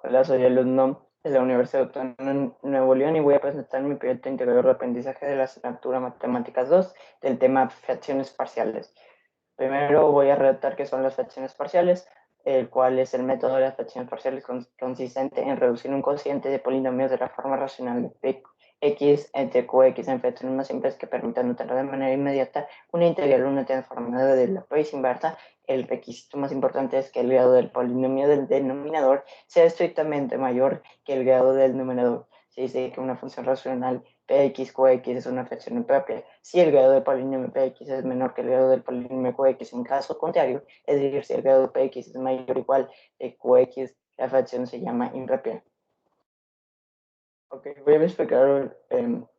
Hola, soy alumno de la Universidad Autónoma de Nuevo León y voy a presentar mi proyecto integrador de aprendizaje de la asignatura Matemáticas 2 del tema fracciones parciales. Primero voy a redactar qué son las fracciones parciales, el cual es el método de las fracciones parciales consistente en reducir un cociente de polinomios de la forma racional de x entre qx en fracciones más simples que permitan notar de manera inmediata una integral o una transformada de la raíz inversa. El requisito más importante es que el grado del polinomio del denominador sea estrictamente mayor que el grado del numerador. Se dice que una función racional Px, Qx es una fracción impropia. Si el grado del polinomio Px es menor que el grado del polinomio Qx, en caso contrario, es decir, si el grado de Px es mayor o igual de Qx, la fracción se llama impropia. Ok, voy a explicar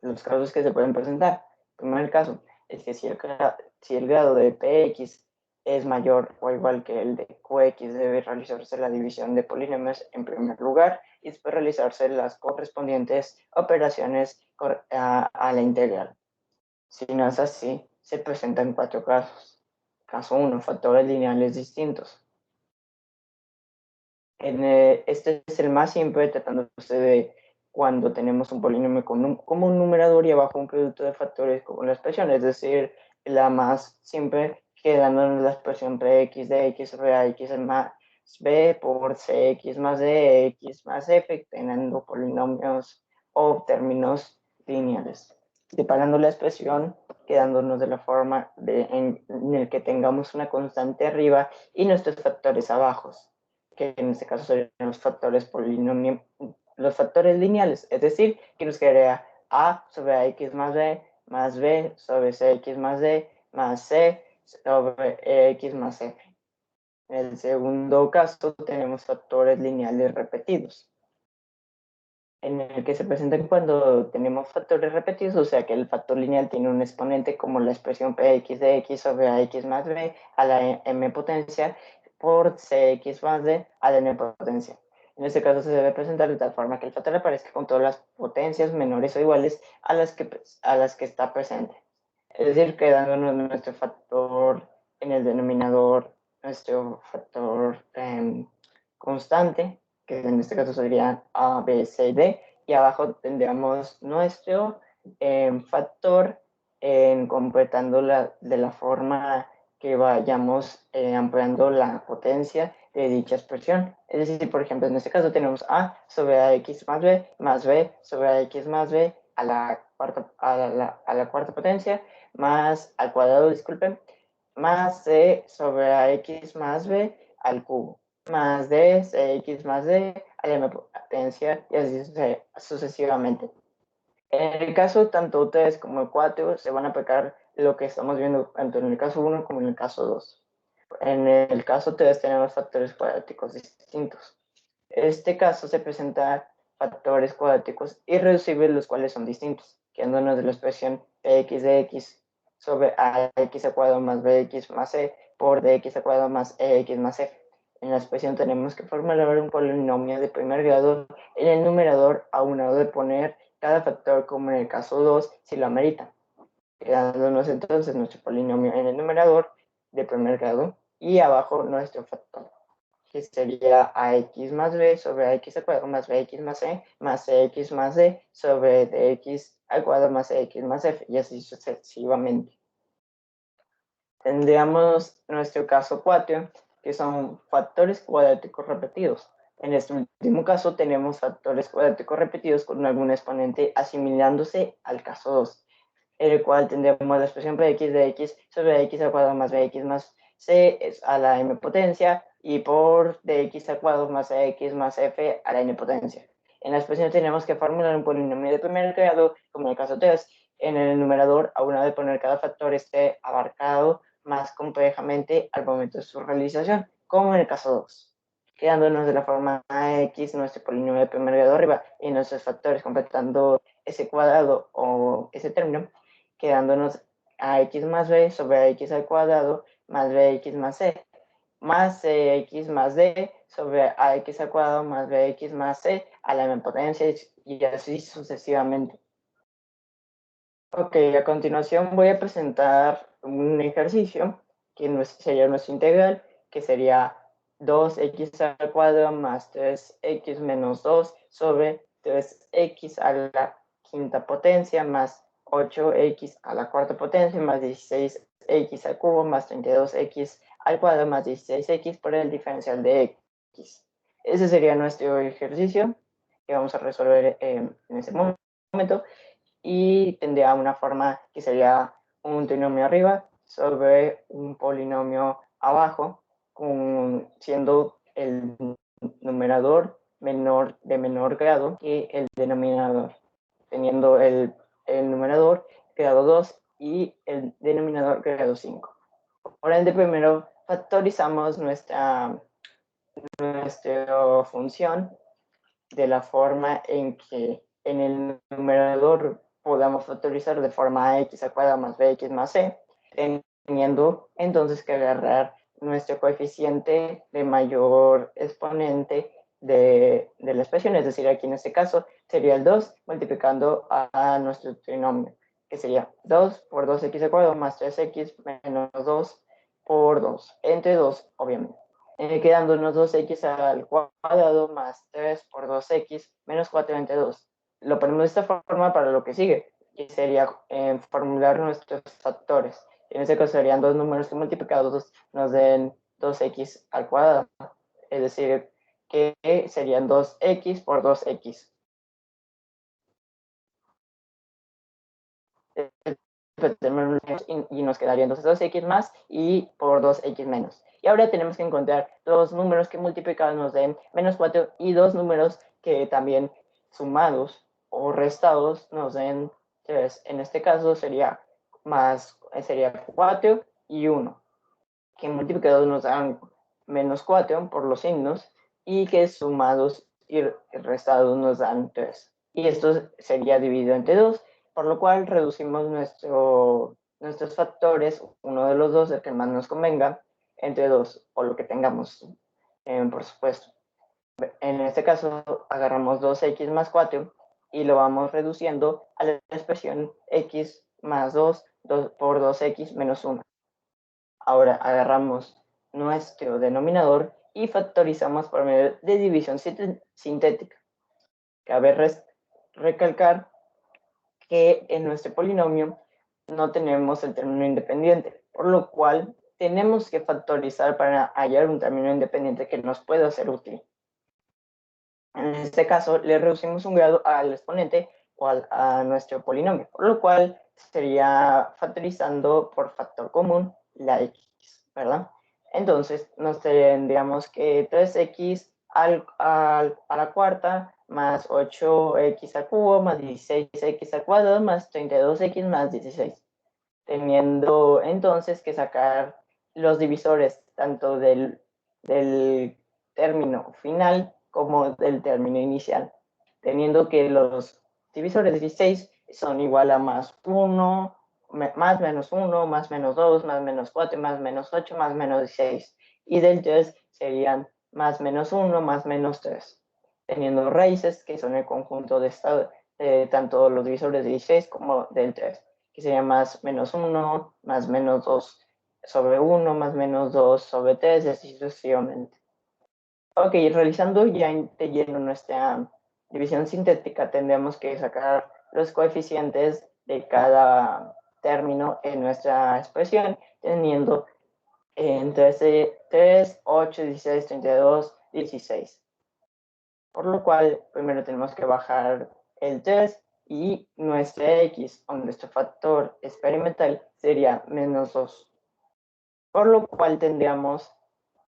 los casos que se pueden presentar. El primer caso es que si el grado de Px es mayor o igual que el de Qx, debe realizarse la división de polinomios en primer lugar y después realizarse las correspondientes operaciones a la integral. Si no es así, se presentan cuatro casos. Caso 1, factores lineales distintos. Este es el más simple, tratándose de cuando tenemos un polinomio como un numerador y abajo un producto de factores como la expresión, es decir, la más simple, quedándonos la expresión px de x sobre ax más b por cx más d x más f, teniendo polinomios o términos lineales. Separando la expresión, quedándonos de la forma en el que tengamos una constante arriba y nuestros factores abajo, que en este caso serían los factores lineales, es decir, que nos quedaría a sobre ax más b sobre cx más d más c sobre x más f. En el segundo caso tenemos factores lineales repetidos, en el que se presentan cuando tenemos factores repetidos, o sea que el factor lineal tiene un exponente como la expresión px de x sobre ax más b a la m potencia por cx más d a la n potencia. En este caso se debe presentar de tal forma que el factor aparezca con todas las potencias menores o iguales a las que está presente. Es decir, quedándonos nuestro factor en el denominador, nuestro factor constante, que en este caso sería A, B, C y D, y abajo tendríamos nuestro factor completando de la forma que vayamos ampliando la potencia de dicha expresión. Es decir, por ejemplo, en este caso tenemos A sobre AX más B sobre AX más B a la cuarta potencia, más al cuadrado, disculpen, más C sobre AX más B al cubo, más D, CX más D, a la m potencia y así sucesivamente. En el caso tanto 3 como el 4 se van a aplicar lo que estamos viendo tanto en el caso 1 como en el caso 2. En el caso 3 tenemos factores cuadráticos distintos. En este caso se presentan factores cuadráticos irreducibles, los cuales son distintos, quedándonos de la expresión x de x sobre ax al cuadrado más bx más c por dx al cuadrado más ex más f. En la expresión tenemos que formular un polinomio de primer grado en el numerador a un lado de poner cada factor como en el caso 2 si lo amerita, quedándonos entonces nuestro polinomio en el numerador de primer grado y abajo nuestro factor, que sería ax más b sobre ax al cuadrado más bx más cx más d sobre dx al cuadrado más x más f, y así sucesivamente. Tendríamos nuestro caso 4, que son factores cuadráticos repetidos. En este último caso tenemos factores cuadráticos repetidos con algún exponente asimilándose al caso 2, en el cual tendremos la expresión px de x sobre x al cuadrado más bx más c es a la m potencia y por dx al cuadrado más x más f a la n potencia. En la expresión tenemos que formular un polinomio de primer grado, como en el caso 3. En el numerador, a una vez poner cada factor esté abarcado más complejamente al momento de su realización, como en el caso 2, quedándonos de la forma x nuestro polinomio de primer grado arriba y nuestros factores completando ese cuadrado o ese término, quedándonos ax más b sobre x al cuadrado más bx más c, más cx más d sobre ax al cuadrado más bx más c a la m potencia y así sucesivamente. Ok, a continuación voy a presentar un ejercicio que sería nuestro integral, que sería 2x al cuadrado más 3x menos 2 sobre 3x a la quinta potencia más 8x a la cuarta potencia más 16x al cubo más 32x al cuadrado más 16x por el diferencial de x. Ese sería nuestro ejercicio que vamos a resolver en ese momento y tendría una forma que sería un trinomio arriba sobre un polinomio abajo, siendo el numerador de menor grado que el denominador, teniendo el numerador grado 2 y el denominador grado 5. Por ende, primero factorizamos nuestra función de la forma en que en el numerador podamos factorizar de forma x al cuadrado más bx más c, teniendo entonces que agarrar nuestro coeficiente de mayor exponente de la expresión, es decir, aquí en este caso sería el 2 multiplicando a nuestro trinomio, que sería 2 por 2x al cuadrado más 3x menos 2 por 2, entre 2, obviamente. Quedándonos 2x al cuadrado más 3 por 2x menos 4 entre 2. Lo ponemos de esta forma para lo que sigue, que sería formular nuestros factores. En este caso serían dos números que multiplicados nos den 2x al cuadrado, es decir, que serían 2x por 2x. Y nos quedaría entonces 2x más y por 2x menos. Y ahora tenemos que encontrar dos números que multiplicados nos den menos 4 y dos números que también sumados o restados nos den 3. En este caso sería 4 y 1, que multiplicados nos dan menos 4 por los signos y que sumados y restados nos dan 3. Y esto sería dividido entre 2, por lo cual reducimos nuestros factores, uno de los dos, el que más nos convenga, entre 2, o lo que tengamos, por supuesto. En este caso, agarramos 2x más 4 y lo vamos reduciendo a la expresión x más 2 por 2x menos 1. Ahora agarramos nuestro denominador y factorizamos por medio de división sintética. Cabe recalcar que en nuestro polinomio no tenemos el término independiente, por lo cual tenemos que factorizar para hallar un término independiente que nos pueda ser útil. En este caso, le reducimos un grado al exponente o a nuestro polinomio, por lo cual sería factorizando por factor común la x, ¿verdad? Entonces, nos tendríamos que 3x a la cuarta más 8x al cubo más 16x al cuadrado más 32x más 16. Teniendo entonces que sacar los divisores tanto del término final como del término inicial, teniendo que los divisores de 16 son igual a más 1, más menos 1, más menos 2, más menos 4, más menos 8, más menos 16. Y del 3 serían más menos 1, más menos 3, teniendo raíces que son el conjunto de tanto los divisores de 16 como del 3, que sería más menos 1, más menos 2 sobre 1, más menos 2 sobre 3, y así sucesivamente. Ok, realizando ya de lleno nuestra división sintética, tendremos que sacar los coeficientes de cada término en nuestra expresión, teniendo entre 3, 8, 16, 32, 16. Por lo cual, primero tenemos que bajar el 3 y nuestra x, o nuestro factor experimental, sería menos 2. Por lo cual tendríamos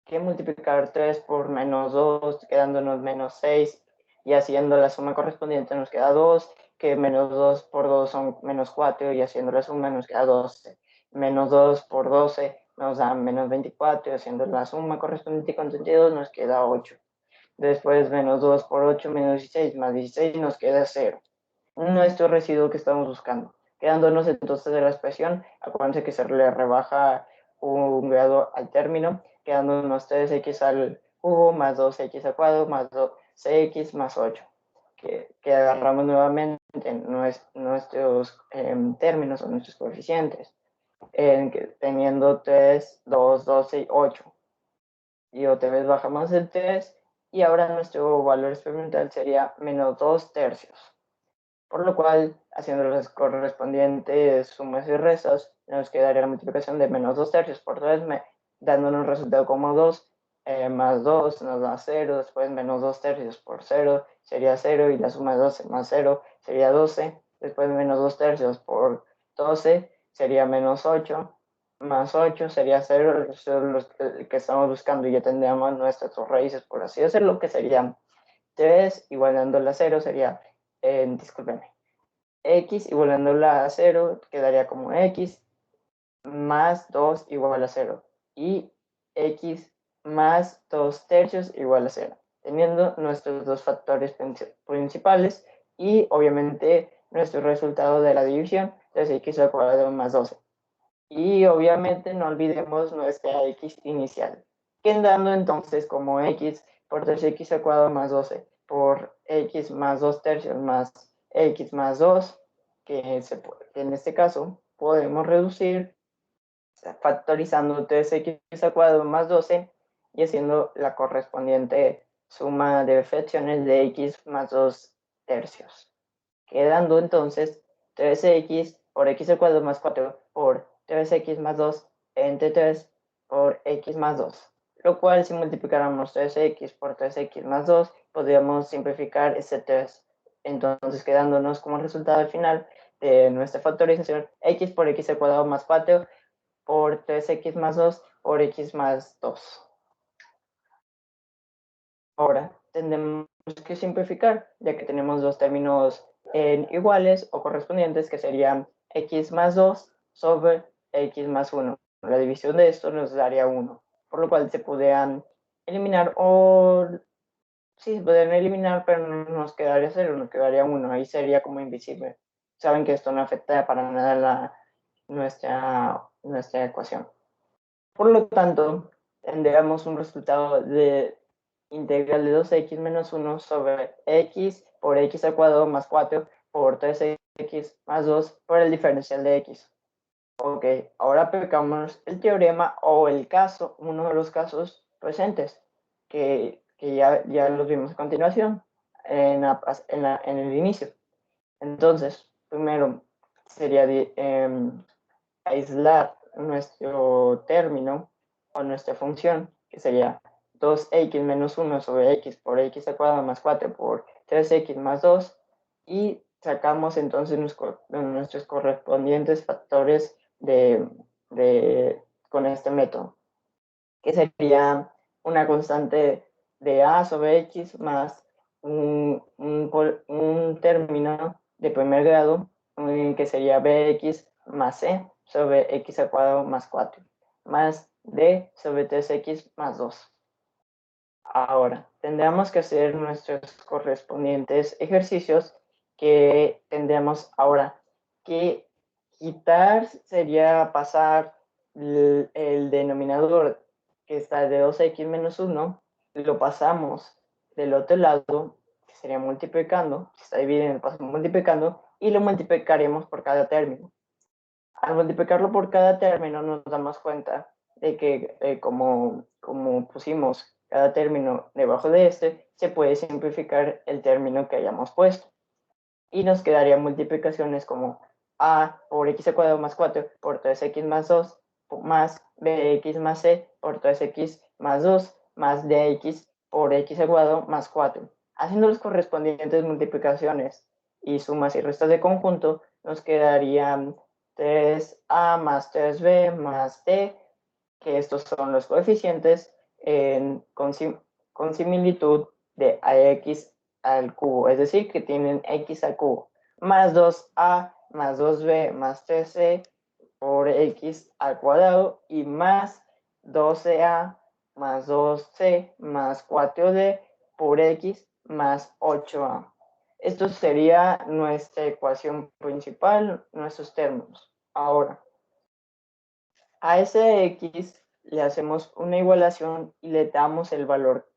que multiplicar 3 por menos 2, quedándonos menos 6, y haciendo la suma correspondiente nos queda 2, que menos 2 por 2 son menos 4, y haciendo la suma nos queda 12. Menos 2 por 12 nos da menos 24, y haciendo la suma correspondiente con 32 nos queda 8. Después menos 2 por 8 menos 16 más 16 nos queda 0. Nuestro residuo que estamos buscando. Quedándonos entonces de la expresión, acuérdense que se le rebaja un grado al término, quedándonos 3x al cubo más 2x al cuadrado más 2x más 8, que agarramos nuevamente nuestros términos o nuestros coeficientes, teniendo 3, 2, 12 y 8. y otra vez bajamos el 3 y ahora nuestro valor experimental sería menos 2 tercios. Por lo cual, haciendo las correspondientes sumas y restas, nos quedaría la multiplicación de menos 2 tercios por 3, dándonos un resultado como 2, más 2 nos da 0, después menos 2 tercios por 0 sería 0, y la suma de 12 más 0 sería 12, después menos 2 tercios por 12 sería menos 8, más 8 sería 0, eso es lo que estamos buscando, y ya tendríamos nuestras dos raíces, por así decirlo, que serían 3 igualándola a 0 sería, discúlpenme, x igualándola a 0 quedaría como x más 2 igual a 0 y x más 2 tercios igual a 0, teniendo nuestros dos factores principales y obviamente nuestro resultado de la división, entonces x al cuadrado más 12. Y obviamente no olvidemos nuestra x inicial, quedando entonces como x por 3x al cuadrado más 12 por x más 2 tercios más x más 2, que en este caso podemos reducir factorizando 3x al cuadrado más 12 y haciendo la correspondiente suma de fracciones de x más 2 tercios, quedando entonces 3x por x al cuadrado más 4 por 3x más 2 entre 3 por x más 2, lo cual si multiplicáramos 3x por 3x más 2 podríamos simplificar ese 3, entonces quedándonos como resultado al final de nuestra factorización x por x al cuadrado más 4 por 3x más 2 por x más 2. Ahora tendremos que simplificar, ya que tenemos dos términos iguales o correspondientes, que serían x más 2 sobre x más 1. La división de esto nos daría 1, por lo cual se podrían eliminar, o sí, se podrían eliminar, pero no nos quedaría 0, nos quedaría 1, ahí sería como invisible. Saben que esto no afecta para nada nuestra ecuación. Por lo tanto, tendríamos un resultado de integral de 2x menos 1 sobre x por x al cuadrado más 4 por 3x más 2 por el diferencial de x. Ok, ahora aplicamos el teorema o el caso, uno de los casos presentes, que ya los vimos a continuación en el inicio. Entonces, primero sería aislar nuestro término o nuestra función, que sería 2x menos 1 sobre x por x al cuadrado más 4 por 3x más 2, y sacamos entonces nuestros correspondientes factores con este método, que sería una constante de a sobre x más un término de primer grado, que sería bx más c sobre x al cuadrado más 4, más d sobre 3x más 2. Ahora, tendremos que hacer nuestros correspondientes ejercicios, que tendremos ahora que quitar, sería pasar el denominador que está de 2x menos 1, lo pasamos del otro lado, que sería multiplicando, si está dividido, lo pasamos multiplicando, y lo multiplicaremos por cada término. Al multiplicarlo por cada término nos damos cuenta de que como pusimos cada término debajo de este, se puede simplificar el término que hayamos puesto. Y nos quedarían multiplicaciones como a por x al cuadrado más 4 por 3x más 2 más bx más c por 3x más 2 más dx por x al cuadrado más 4. Haciendo las correspondientes multiplicaciones y sumas y restas de conjunto, nos quedarían 3a más 3b más d, que estos son los coeficientes con similitud de ax al cubo, es decir, que tienen x al cubo, más 2a más 2b más 3c por x al cuadrado, y más 12a más 2c más 4d por x más 8a. Esto sería nuestra ecuación principal, nuestros términos. Ahora, a ese x le hacemos una igualación y le damos el valor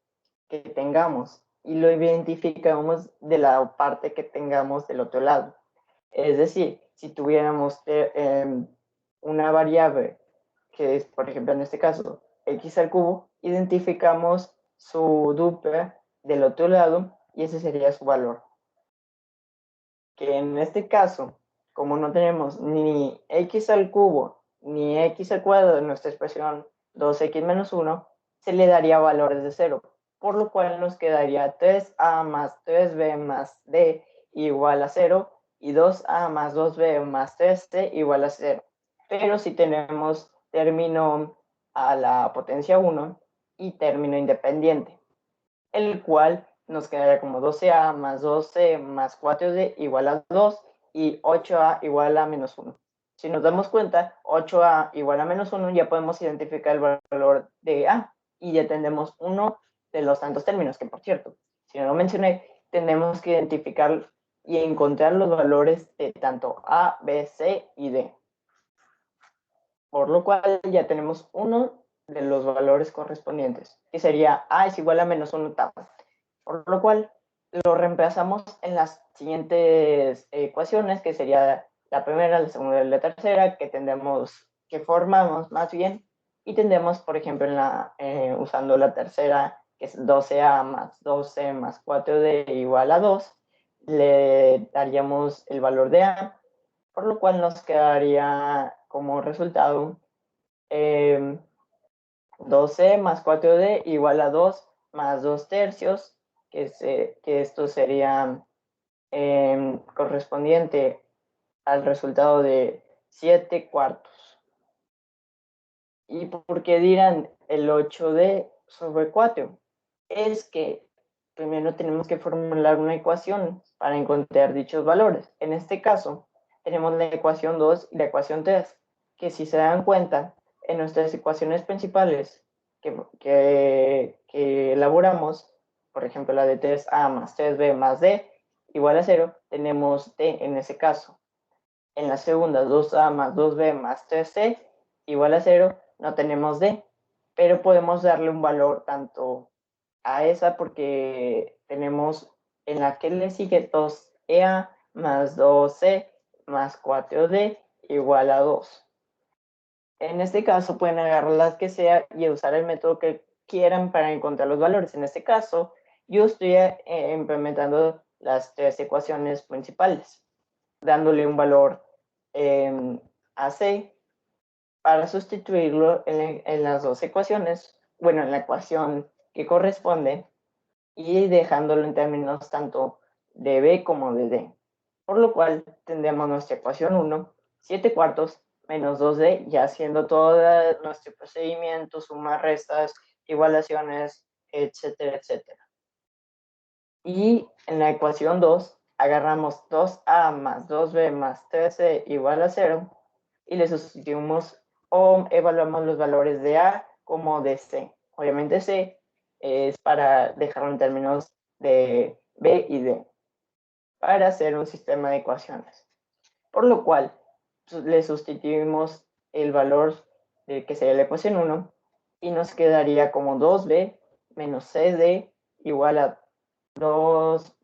que tengamos y lo identificamos de la parte que tengamos del otro lado. Es decir, si tuviéramos una variable que es, por ejemplo, en este caso, x al cubo, identificamos su dupla del otro lado y ese sería su valor. Que en este caso, como no tenemos ni x al cubo ni x al cuadrado en nuestra expresión 2x menos 1, se le daría valores de 0, por lo cual nos quedaría 3a más 3b más d igual a 0 y 2a más 2b más 3c igual a 0. Pero si tenemos término a la potencia 1 y término independiente, el cual nos quedaría como 12a más 12 más 4d igual a 2 y 8a igual a menos 1. Si nos damos cuenta, 8a igual a menos 1, ya podemos identificar el valor de a y ya tenemos uno de los tantos términos, que por cierto, si no lo mencioné, tenemos que identificar y encontrar los valores de tanto a, b, c y d. Por lo cual ya tenemos uno de los valores correspondientes, que sería a es igual a menos 1 octavo. Por lo cual lo reemplazamos en las siguientes ecuaciones, que sería la primera, la segunda y la tercera, que formamos más bien, y tendremos, por ejemplo, usando la tercera, que es 12a más 12 más 4d igual a 2, le daríamos el valor de a, por lo cual nos quedaría como resultado 12 más 4d igual a 2 más 2 tercios, que esto sería correspondiente al resultado de 7 cuartos. ¿Y por qué dirán el 8d sobre 4? Es que primero tenemos que formular una ecuación para encontrar dichos valores. En este caso, tenemos la ecuación 2 y la ecuación 3, que si se dan cuenta, en nuestras ecuaciones principales que elaboramos, por ejemplo, la de 3a más 3b más d igual a 0, tenemos d en ese caso. En la segunda, 2a más 2b más 3c igual a 0, no tenemos d, pero podemos darle un valor tanto a esa porque tenemos en la que le sigue 2a más 2c más 4d igual a 2. En este caso pueden agarrar las que sea y usar el método que quieran para encontrar los valores. En este caso, yo estoy implementando las tres ecuaciones principales, dándole un valor a c para sustituirlo en las dos ecuaciones, bueno, en la ecuación que corresponde, y dejándolo en términos tanto de b como de d. Por lo cual tendremos nuestra ecuación 1, 7 cuartos menos 2d, ya haciendo todo nuestro procedimiento, sumas, restas, igualaciones, etcétera, etcétera. Y en la ecuación 2 agarramos 2a más 2b más 3c igual a 0 y le sustituimos o evaluamos los valores de a como de c. Obviamente c es para dejarlo en términos de b y d, para hacer un sistema de ecuaciones. Por lo cual le sustituimos el valor de que sería la ecuación 1 y nos quedaría como 2b menos cd igual a 2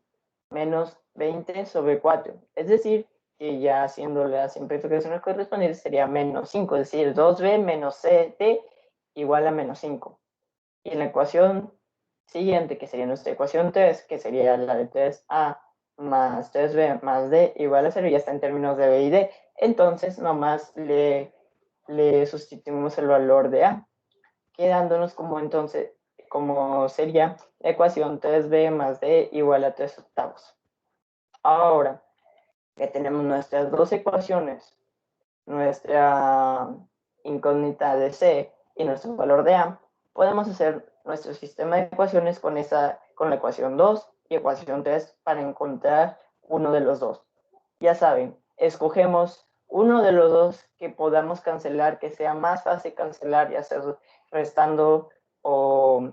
menos 20 sobre 4. Es decir, que ya haciendo las simplificaciones correspondientes sería menos 5, es decir, 2b menos ct igual a menos 5. Y en la ecuación siguiente, que sería nuestra ecuación 3, que sería la de 3a más 3b más d igual a 0, ya está en términos de b y d. Entonces, nomás le sustituimos el valor de a, quedándonos como sería la ecuación 3b más d igual a 3 octavos. Ahora que tenemos nuestras dos ecuaciones, nuestra incógnita de c y nuestro valor de a, podemos hacer nuestro sistema de ecuaciones con la ecuación 2 y ecuación 3 para encontrar uno de los dos. Ya saben, escogemos uno de los dos que podamos cancelar, que sea más fácil cancelar, ya sea restando o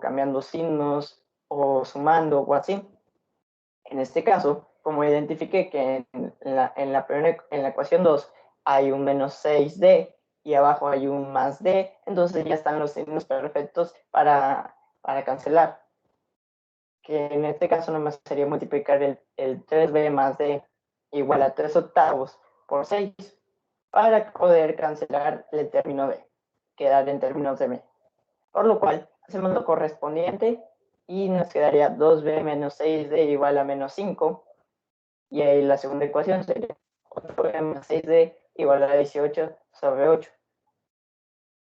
cambiando signos o sumando o así. En este caso, como identifiqué que en la ecuación 2 hay un menos 6d y abajo hay un más d, entonces ya están los signos perfectos para cancelar. Que en este caso nomás sería multiplicar el 3b más d igual a 3 octavos por 6 para poder cancelar el término d, quedar en términos de b. por lo cual hacemos lo correspondiente y nos quedaría 2b menos 6d igual a menos 5, y ahí la segunda ecuación sería 8b más 6d igual a 18 sobre 8.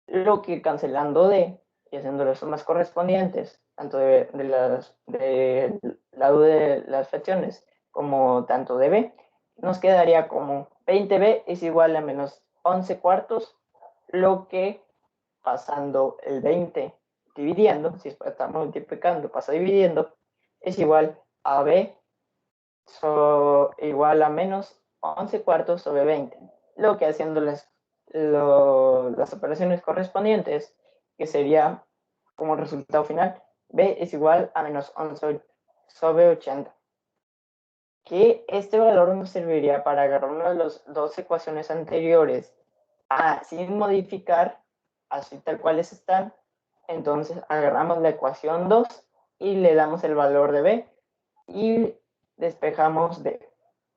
Lo que cancelando d y haciendo las sumas correspondientes, tanto de lado de las fracciones como tanto de b, nos quedaría como 20b es igual a menos 11 cuartos, lo que pasando el 20 dividiendo, si está multiplicando, pasa dividiendo, es igual a b igual a menos 11 cuartos sobre 20, lo que haciendo las operaciones correspondientes, que sería como resultado final, b es igual a menos 11 sobre 80. Que este valor nos serviría para agarrar una de las dos ecuaciones anteriores sin modificar, así tal cuales están. Entonces agarramos la ecuación 2 y le damos el valor de b y despejamos d.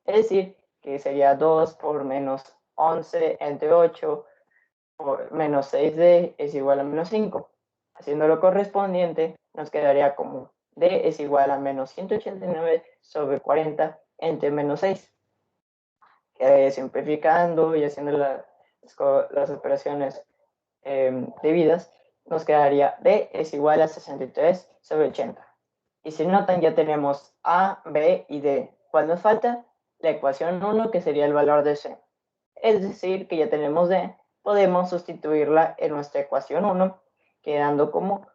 Es decir, que sería 2 por menos 11 entre 8 por menos 6d es igual a menos 5. Haciendo lo correspondiente, nos quedaría como d es igual a menos 189 sobre 40 entre menos 6. Simplificando y haciendo las operaciones debidas, nos quedaría d es igual a 63 sobre 80. Y si notan, ya tenemos a, b y d. ¿Cuál nos falta? La ecuación 1, que sería el valor de c. Es decir, que ya tenemos d, podemos sustituirla en nuestra ecuación 1, quedando como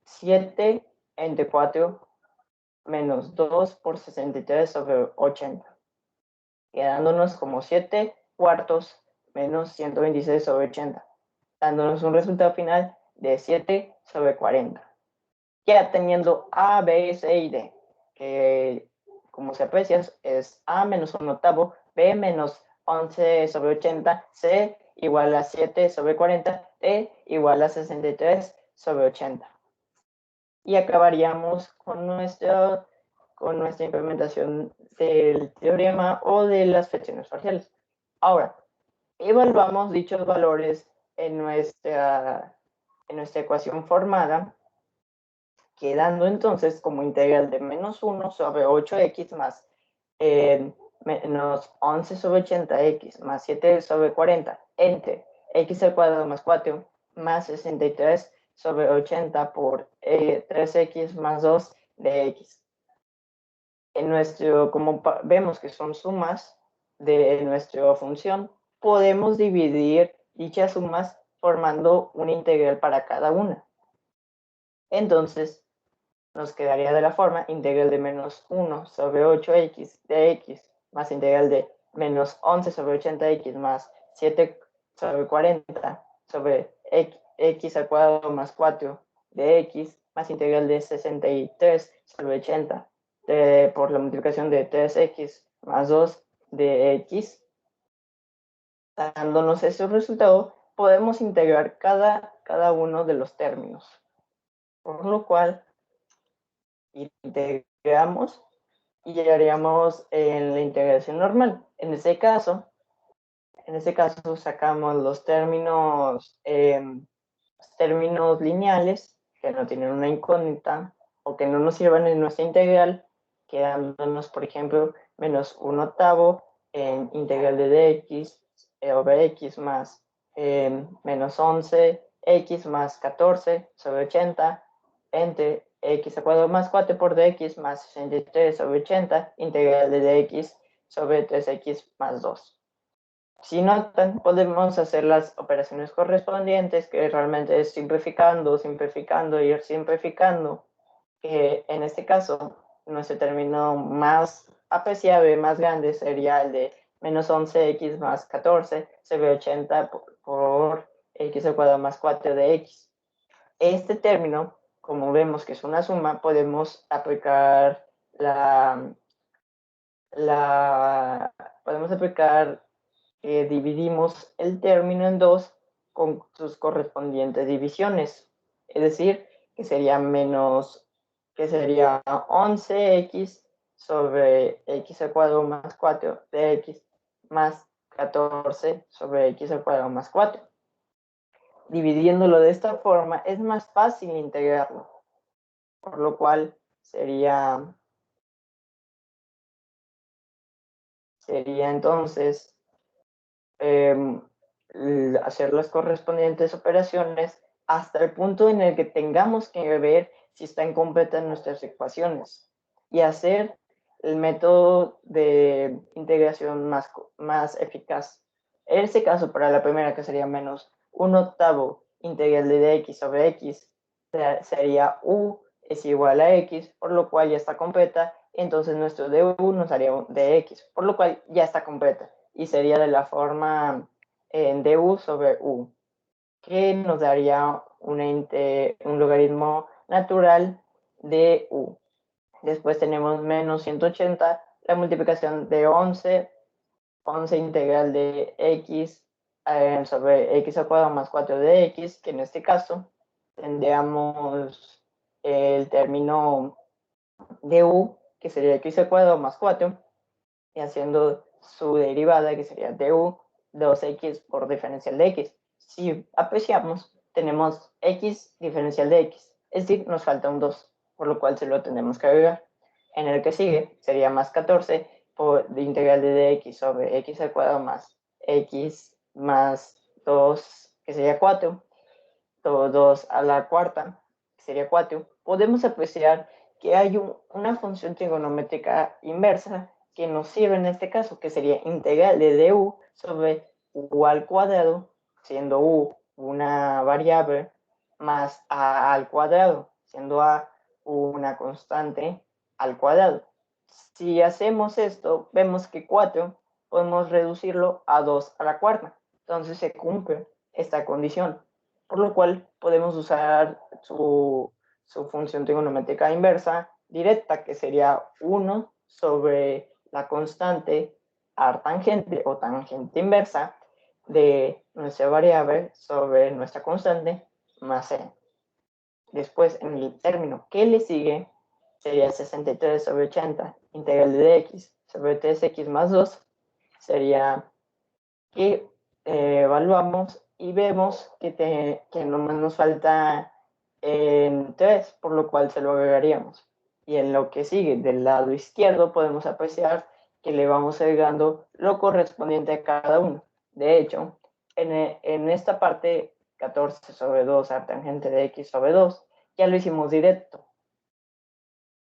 7 entre 4 menos 2 por 63 sobre 80, quedándonos como 7 cuartos menos 126 sobre 80, dándonos un resultado final de 7 sobre 40. Ya teniendo A, B, C y D, que como se aprecia es A menos 1 octavo, B menos 11 sobre 80, C igual a 7 sobre 40, D igual a 63 sobre 80. Y acabaríamos con nuestra implementación del teorema o de las fracciones parciales. Ahora, evaluamos dichos valores en nuestra ecuación formada, quedando entonces como integral de menos 1 sobre 8x más menos 11 sobre 80x más 7 sobre 40 entre x al cuadrado más 4 más 63 sobre 80 por 3x más 2 de x. Como vemos que son sumas de nuestra función, podemos dividir dichas sumas formando una integral para cada una. Entonces, nos quedaría de la forma integral de menos 1 sobre 8x de x más integral de menos 11 sobre 80x más 7 sobre 40 sobre x al cuadrado más 4 de x más integral de 63 sobre 80 por la multiplicación de 3x más 2 de x. Dándonos ese resultado, podemos integrar cada uno de los términos, por lo cual integramos y llegaríamos en la integración normal. En ese caso sacamos los términos lineales que no tienen una incógnita o que no nos sirvan en nuestra integral, quedándonos, por ejemplo, menos 1 octavo en integral de dx over x más menos 11 x más 14 sobre 80 entre x al cuadrado más 4 por dx más 63 sobre 80 integral de dx sobre 3x más 2. Si notan, podemos hacer las operaciones correspondientes, que realmente es simplificando y simplificando. En este caso, nuestro término más apreciable, más grande, sería el de menos 11x más 14 sobre 80 por x al cuadrado más 4 de x. Este término, como vemos que es una suma, podemos aplicar dividimos el término en dos con sus correspondientes divisiones. Es decir, que sería 11x sobre x al cuadrado más 4 de x más 14 sobre x al cuadrado más 4. dividiéndolo de esta forma es más fácil integrarlo, por lo cual sería entonces hacer las correspondientes operaciones hasta el punto en el que tengamos que ver si están completas nuestras ecuaciones y hacer el método de integración más eficaz. En este caso, para la primera, que sería menos 1/8 integral de dx sobre x, sería u es igual a x, por lo cual ya está completa. Entonces nuestro du nos haría dx, por lo cual ya está completa. Y sería de la forma du sobre u, que nos daría un logaritmo natural de u. Después tenemos menos 180, la multiplicación de 11 integral de x sobre x al cuadrado más 4 de x, que en este caso tendríamos el término de u, que sería x al cuadrado más 4, y haciendo su derivada, que sería du 2x por diferencial de x. Si apreciamos, tenemos x diferencial de x, es decir, nos falta un 2, por lo cual se lo tenemos que agregar. En el que sigue sería más 14 de integral de dx sobre x al cuadrado más x más 2, que sería 4, todo 2 a la cuarta, que sería 4. Podemos apreciar que hay una función trigonométrica inversa que nos sirve en este caso, que sería integral de du sobre u al cuadrado, siendo u una variable, más a al cuadrado, siendo a una constante al cuadrado. Si hacemos esto, vemos que 4 podemos reducirlo a 2 a la cuarta. Entonces se cumple esta condición, por lo cual podemos usar su función trigonométrica inversa directa, que sería 1 sobre la constante artangente o tangente inversa de nuestra variable sobre nuestra constante más c. Después, en el término que le sigue, sería 63 sobre 80 integral de dx sobre 3x más 2, sería que evaluamos y vemos que nomás nos falta 3, por lo cual se lo agregaríamos. Y en lo que sigue del lado izquierdo podemos apreciar que le vamos agregando lo correspondiente a cada uno. De hecho, en esta parte 14 sobre 2 artangente de x sobre 2 ya lo hicimos directo,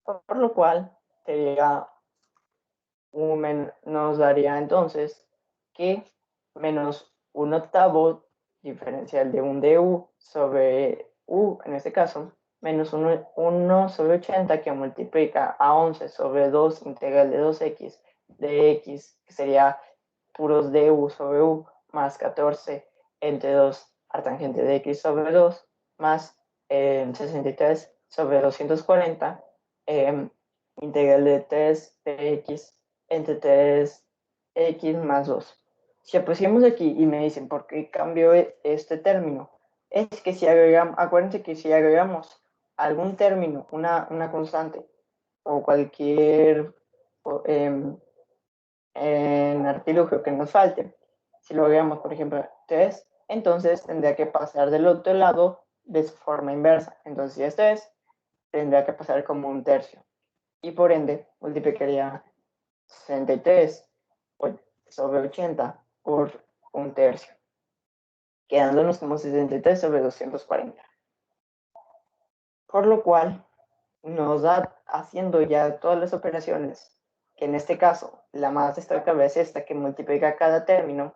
por lo cual sería nos daría entonces que menos 1/8 diferencial de un du sobre u, en este caso, menos 1 sobre 80, que multiplica a 11 sobre 2 integral de 2x de x, que sería puros du sobre u, más 14 entre 2 artangente de x sobre 2, más 63 sobre 240, integral de 3 de x entre 3x más 2. Si apreciamos aquí y me dicen por qué cambio este término, es que si agregamos, acuérdense que si agregamos algún término, una constante o cualquier en artilugio que nos falte, si lo agregamos, por ejemplo, 3, entonces tendría que pasar del otro lado de su forma inversa. Entonces, si es 3, tendría que pasar como un tercio. Y por ende, multiplicaría 63 sobre 80 por un tercio, quedándonos como 63 sobre 240. Por lo cual, nos da, haciendo ya todas las operaciones, que en este caso, la más destacable es esta, que multiplica cada término,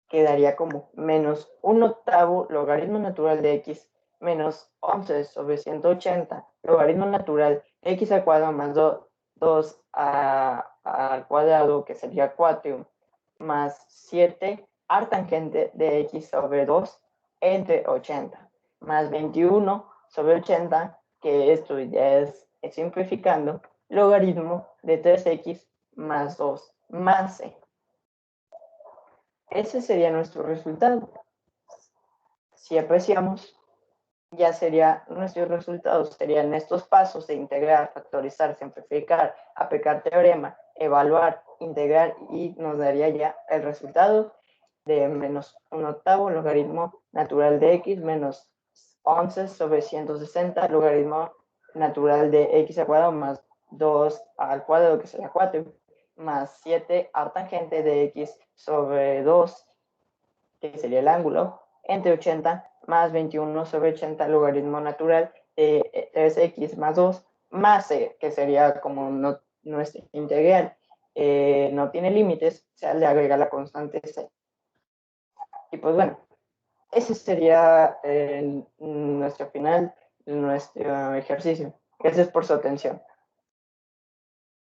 quedaría como menos 1/8 logaritmo natural de x menos 11 sobre 180 logaritmo natural de x al cuadrado más 2 al cuadrado, que sería 4, más 7 artangente de x sobre 2 entre 80, más 21 sobre 80, que esto ya es simplificando, logaritmo de 3x más 2 más c. Ese sería nuestro resultado. Si apreciamos, ya sería nuestros resultados, serían estos pasos de integrar, factorizar, simplificar, aplicar teorema, evaluar, integrar, y nos daría ya el resultado de menos 1/8 logaritmo natural de x menos 11 sobre 160 logaritmo natural de x al cuadrado más 2 al cuadrado, que sería 4, más 7 artangente de x sobre 2, que sería el ángulo, entre 80 más 21 sobre 80 logaritmo natural de 3x más 2 más c, que sería como nuestra integral no tiene límites, se le agrega la constante c. Y pues bueno, ese sería nuestro final, nuestro ejercicio. Gracias por su atención.